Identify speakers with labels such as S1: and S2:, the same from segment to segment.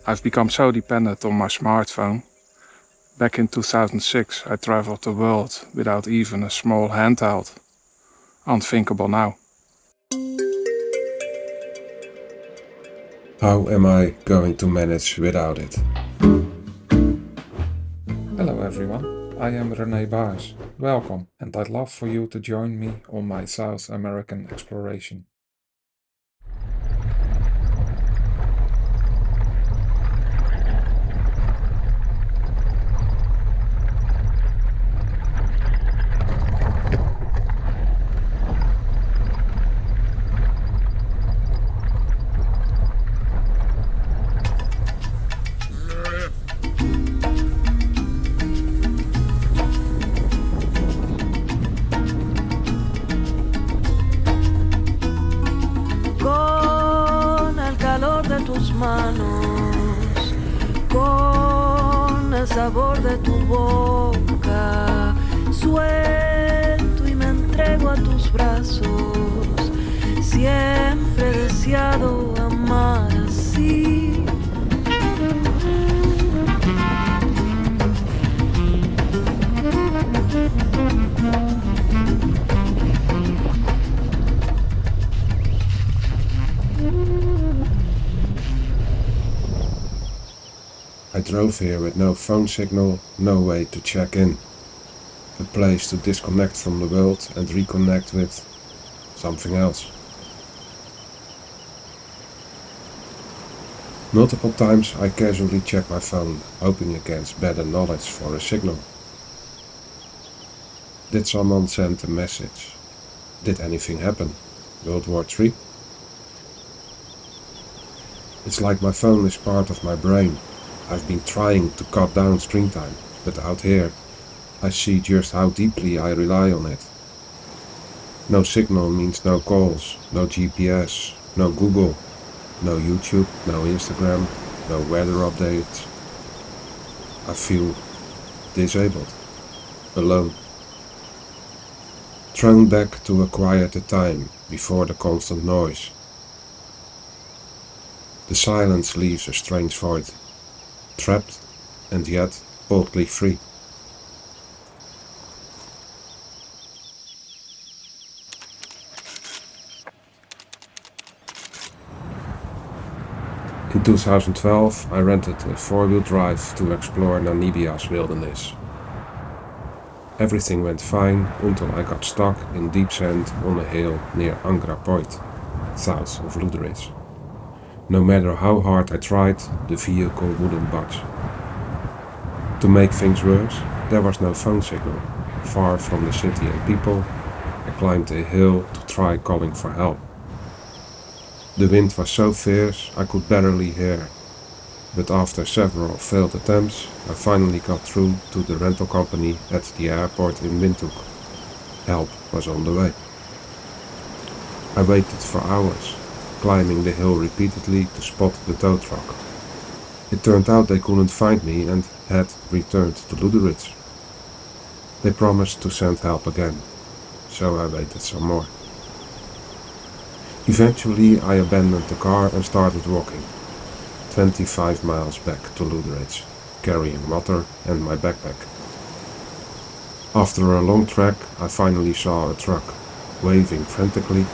S1: I've become so dependent on my smartphone. Back in 2006, I traveled the world without even a small handheld. Unthinkable now.
S2: How am I going to manage without it?
S1: Hello everyone, I am René Baars. Welcome, and I'd love for you to join me on my South American exploration.
S3: Con el calor de tus manos, con el sabor de tu boca, suelto y me entrego a tus brazos. Siempre he deseado amar así.
S2: I drove here with no phone signal, no way to check in. A place to disconnect from the world and reconnect with something else. Multiple times I casually check my phone, hoping against better knowledge for a signal. Did someone send a message? Did anything happen? World War III? It's like my phone is part of my brain. I've been trying to cut down screen time, but out here, I see just how deeply I rely on it. No signal means no calls, no GPS, no Google, no YouTube, no Instagram, no weather updates. I feel disabled, alone. Thrown back to a quieter time before the constant noise. The silence leaves a strange void. Trapped and yet oddly free. In 2012 I rented a four-wheel drive to explore Namibia's wilderness. Everything went fine until I got stuck in deep sand on a hill near Angra Point, south of Lüderitz. No matter how hard I tried, the vehicle wouldn't budge. To make things worse, there was no phone signal. Far from the city and people, I climbed a hill to try calling for help. The wind was so fierce I could barely hear, but after several failed attempts, I finally got through to the rental company at the airport in Windhoek. Help was on the way. I waited for hours, climbing the hill repeatedly to spot the tow truck. It turned out they couldn't find me and had returned to Lüderitz. They promised to send help again, so I waited some more. Eventually I abandoned the car and started walking, 25 miles back to Lüderitz, carrying water and my backpack. After a long trek I finally saw a truck, waving frantically.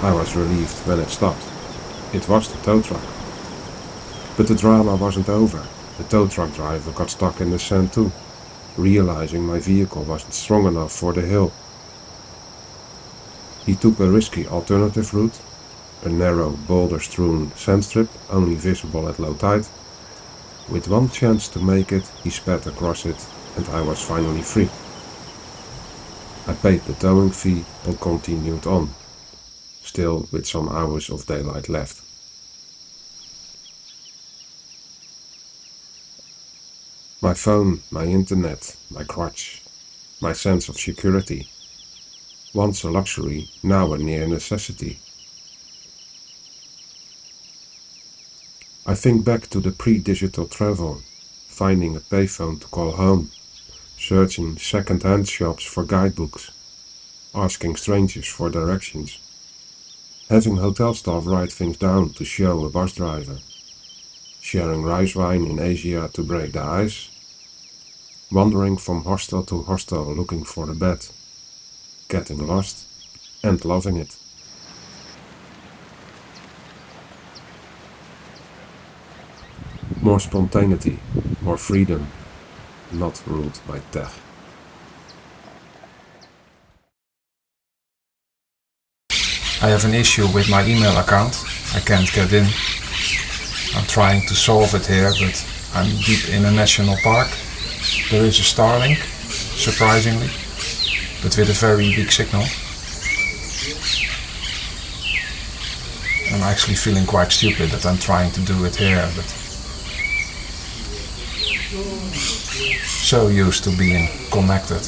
S2: I was relieved when it stopped. It was the tow truck. But the drama wasn't over. The tow truck driver got stuck in the sand too, realizing my vehicle wasn't strong enough for the hill. He took a risky alternative route, a narrow boulder-strewn sand strip only visible at low tide. With one chance to make it, he sped across it and I was finally free. I paid the towing fee and continued on, still with some hours of daylight left. My phone, my internet, my crutch, my sense of security. Once a luxury, now a near necessity. I think back to the pre-digital travel, finding a payphone to call home, searching second-hand shops for guidebooks, asking strangers for directions, having hotel staff write things down to show a bus driver, sharing rice wine in Asia to break the ice, wandering from hostel to hostel looking for the bed, getting lost and loving it. More spontaneity, more freedom, not ruled by tech.
S1: I have an issue with my email account. I can't get in. I'm trying to solve it here, but I'm deep in a national park. There is a Starlink, surprisingly, but with a very weak signal. I'm actually feeling quite stupid that I'm trying to do it here, but so used to being connected.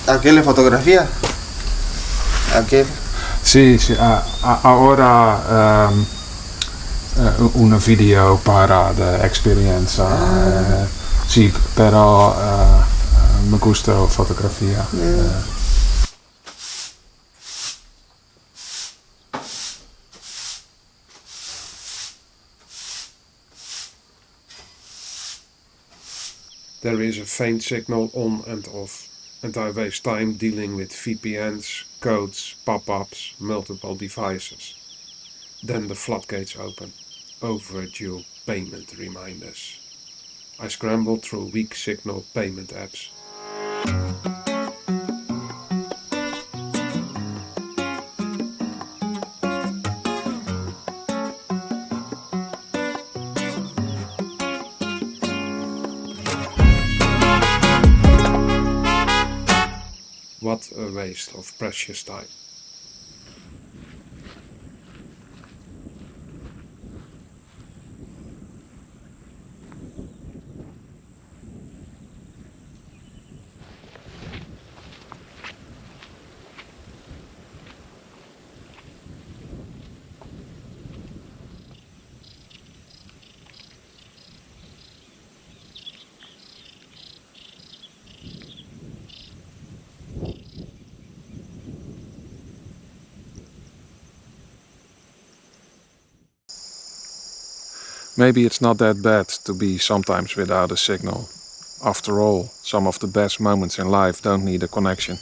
S4: ¿Aquel en fotografía? ¿Aquel?
S1: Sí, sí, ahora una video para la experiencia. Sí, pero me gusta fotografía.
S2: There is a faint signal on and off, and I waste time dealing with VPNs, codes, pop-ups, multiple devices. Then the floodgates open. Overdue payment reminders. I scramble through weak signal payment apps. What a waste of precious time.
S1: Maybe it's not that bad to be sometimes without a signal. After all, some of the best moments in life don't need a connection.